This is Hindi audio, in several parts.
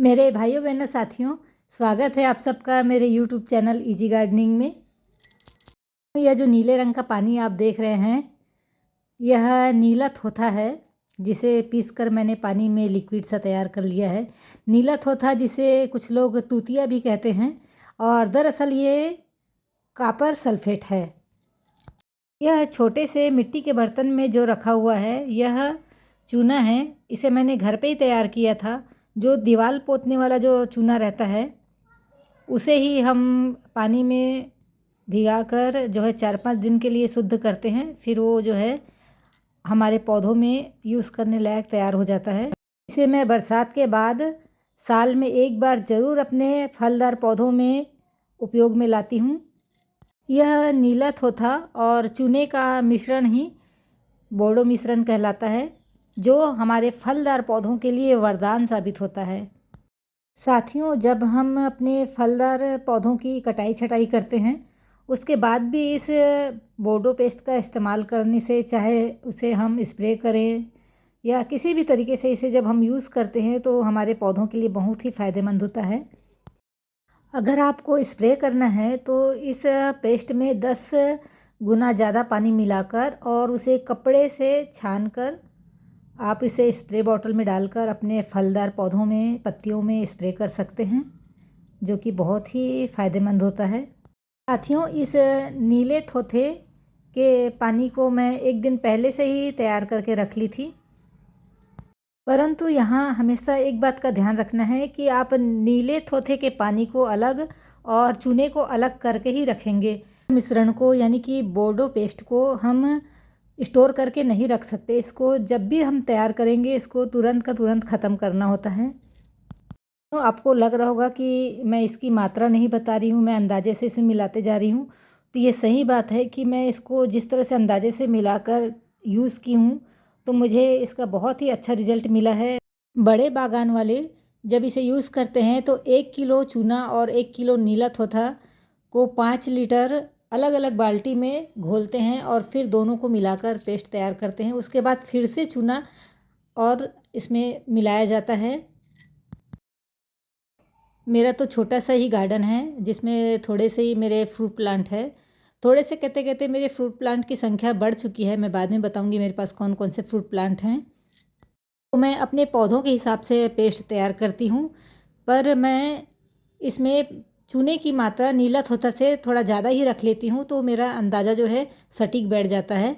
मेरे भाइयों बहनों साथियों, स्वागत है आप सबका मेरे यूट्यूब चैनल इजी गार्डनिंग में। यह जो नीले रंग का पानी आप देख रहे हैं, यह नीला थोथा है, जिसे पीसकर मैंने पानी में लिक्विड सा तैयार कर लिया है। नीला थोथा जिसे कुछ लोग तूतिया भी कहते हैं, और दरअसल ये कॉपर सल्फेट है। यह छोटे से मिट्टी के बर्तन में जो रखा हुआ है, यह चूना है। इसे मैंने घर पे ही तैयार किया था। जो दीवार पोतने वाला जो चूना रहता है, उसे ही हम पानी में भिगाकर जो है 4-5 दिन के लिए शुद्ध करते हैं। फिर वो जो है हमारे पौधों में यूज़ करने लायक तैयार हो जाता है। इसे मैं बरसात के बाद साल में एक बार ज़रूर अपने फलदार पौधों में उपयोग में लाती हूँ। यह नीला थोथा और चूने का मिश्रण ही बोडो मिश्रण कहलाता है, जो हमारे फलदार पौधों के लिए वरदान साबित होता है। साथियों, जब हम अपने फलदार पौधों की कटाई छटाई करते हैं, उसके बाद भी इस बोडो पेस्ट का इस्तेमाल करने से, चाहे उसे हम स्प्रे करें या किसी भी तरीके से इसे जब हम यूज़ करते हैं, तो हमारे पौधों के लिए बहुत ही फ़ायदेमंद होता है। अगर आपको स्प्रे करना है तो इस पेस्ट में 10 गुना ज़्यादा पानी मिलाकर और उसे कपड़े से छानकर आप इसे स्प्रे बॉटल में डालकर अपने फलदार पौधों में, पत्तियों में स्प्रे कर सकते हैं, जो कि बहुत ही फ़ायदेमंद होता है। साथियों, इस नीले थोथे के पानी को मैं एक दिन पहले से ही तैयार करके रख ली थी, परंतु यहाँ हमेशा एक बात का ध्यान रखना है कि आप नीले थोथे के पानी को अलग और चूने को अलग करके ही रखेंगे। मिश्रण को, यानी कि बोडो पेस्ट को, हम स्टोर करके नहीं रख सकते। इसको जब भी हम तैयार करेंगे, इसको तुरंत का तुरंत ख़त्म करना होता है। तो आपको लग रहा होगा कि मैं इसकी मात्रा नहीं बता रही हूँ, मैं अंदाजे से इसे मिलाते जा रही हूँ। तो ये सही बात है कि मैं इसको जिस तरह से अंदाजे से मिलाकर यूज़ की हूँ, तो मुझे इसका बहुत ही अच्छा रिज़ल्ट मिला है। बड़े बागान वाले जब इसे यूज़ करते हैं तो 1 किलो चूना और 1 किलो नीला थोथा को 5 लीटर अलग अलग बाल्टी में घोलते हैं और फिर दोनों को मिलाकर पेस्ट तैयार करते हैं। उसके बाद फिर से चूना और इसमें मिलाया जाता है। मेरा तो छोटा सा ही गार्डन है, जिसमें थोड़े से ही मेरे फ्रूट प्लांट है। थोड़े से कहते कहते मेरे फ्रूट प्लांट की संख्या बढ़ चुकी है। मैं बाद में बताऊंगी मेरे पास कौन कौन से फ्रूट प्लांट हैं। तो मैं अपने पौधों के हिसाब से पेस्ट तैयार करती हूँ, पर मैं इसमें चूने की मात्रा नीला थोथा से थोड़ा ज़्यादा ही रख लेती हूँ, तो मेरा अंदाज़ा जो है सटीक बैठ जाता है।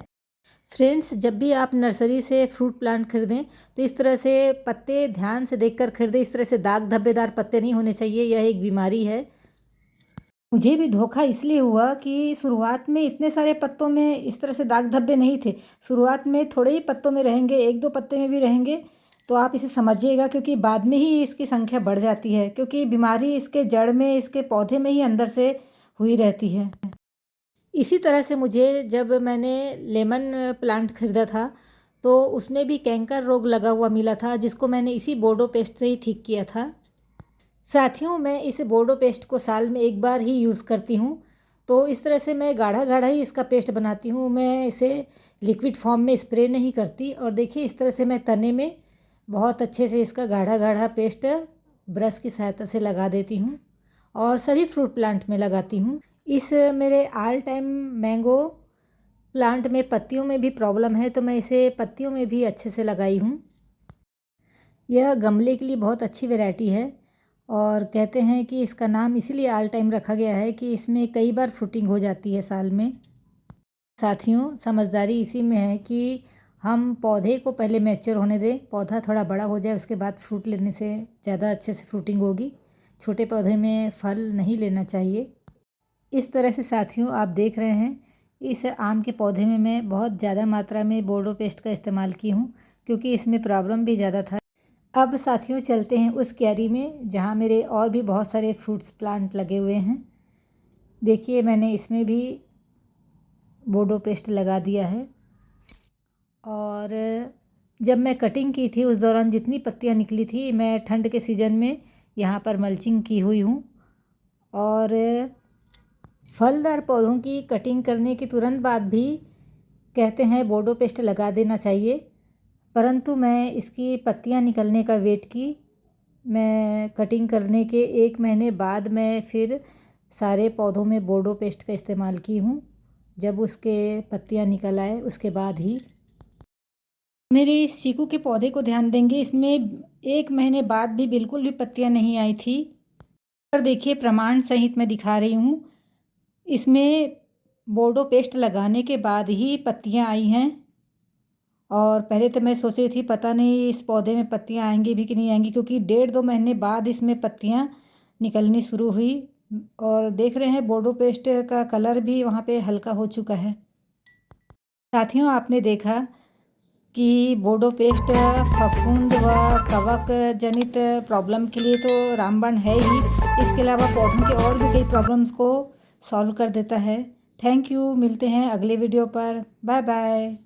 फ्रेंड्स, जब भी आप नर्सरी से फ्रूट प्लांट खरीदें तो इस तरह से पत्ते ध्यान से देखकर खरीदें। इस तरह से दाग धब्बेदार पत्ते नहीं होने चाहिए, यह एक बीमारी है। मुझे भी धोखा इसलिए हुआ कि शुरुआत में इतने सारे पत्तों में इस तरह से दाग धब्बे नहीं थे। शुरुआत में थोड़े ही पत्तों में रहेंगे, 1-2 पत्ते में भी रहेंगे, तो आप इसे समझिएगा, क्योंकि बाद में ही इसकी संख्या बढ़ जाती है, क्योंकि बीमारी इसके जड़ में, इसके पौधे में ही अंदर से हुई रहती है। इसी तरह से मुझे, जब मैंने लेमन प्लांट खरीदा था, तो उसमें भी कैंकर रोग लगा हुआ मिला था, जिसको मैंने इसी बोडो पेस्ट से ही ठीक किया था। साथियों, मैं इस बोडो पेस्ट को साल में एक बार ही यूज़ करती हूँ, तो इस तरह से मैं गाढ़ा गाढ़ा ही इसका पेस्ट बनाती हूँ। मैं इसे लिक्विड फॉर्म में स्प्रे नहीं करती। और देखिए, इस तरह से मैं तने में बहुत अच्छे से इसका गाढ़ा गाढ़ा पेस्ट ब्रश की सहायता से लगा देती हूँ और सभी फ्रूट प्लांट में लगाती हूँ। इस मेरे ऑल टाइम मैंगो प्लांट में पत्तियों में भी प्रॉब्लम है, तो मैं इसे पत्तियों में भी अच्छे से लगाई हूँ। यह गमले के लिए बहुत अच्छी वैरायटी है, और कहते हैं कि इसका नाम इसीलिए ऑल टाइम रखा गया है कि इसमें कई बार फ्रूटिंग हो जाती है साल में। साथियों, समझदारी इसी में है कि हम पौधे को पहले मैच्योर होने दें, पौधा थोड़ा बड़ा हो जाए, उसके बाद फ्रूट लेने से ज़्यादा अच्छे से फ्रूटिंग होगी। छोटे पौधे में फल नहीं लेना चाहिए। इस तरह से साथियों, आप देख रहे हैं, इस आम के पौधे में मैं बहुत ज़्यादा मात्रा में बोडो पेस्ट का इस्तेमाल की हूँ, क्योंकि इसमें प्रॉब्लम भी ज़्यादा था। अब साथियों, चलते हैं उस क्यारी में जहाँ मेरे और भी बहुत सारे फ्रूट्स प्लांट लगे हुए हैं। देखिए, मैंने इसमें भी बोडो पेस्ट लगा दिया है, और जब मैं कटिंग की थी उस दौरान जितनी पत्तियाँ निकली थी, मैं ठंड के सीज़न में यहाँ पर मल्चिंग की हुई हूँ। और फलदार पौधों की कटिंग करने के तुरंत बाद भी कहते हैं बोडो पेस्ट लगा देना चाहिए, परंतु मैं इसकी पत्तियाँ निकलने का वेट की, मैं कटिंग करने के 1 महीने बाद मैं फिर सारे पौधों में बोर्डो पेस्ट का इस्तेमाल की हूँ। जब उसके पत्तियाँ निकल आए उसके बाद ही मेरे इस चीकू के पौधे को ध्यान देंगे, इसमें 1 महीने बाद भी बिल्कुल भी पत्तियाँ नहीं आई थी। और देखिए प्रमाण सहित मैं दिखा रही हूँ, इसमें बोर्डो पेस्ट लगाने के बाद ही पत्तियाँ आई हैं। और पहले तो मैं सोच रही थी पता नहीं इस पौधे में पत्तियाँ आएंगी भी कि नहीं आएंगी, क्योंकि 1.5-2 महीने बाद इसमें पत्तियाँ निकलनी शुरू हुई। और देख रहे हैं बोर्डो पेस्ट का कलर भी वहाँ पे हल्का हो चुका है। साथियों, आपने देखा कि बोर्डो पेस्ट फफूंद व कवक जनित प्रॉब्लम के लिए तो रामबाण है ही, इसके अलावा पौधों के और भी कई प्रॉब्लम्स को सॉल्व कर देता है। थैंक यू, मिलते हैं अगले वीडियो पर। Bye bye.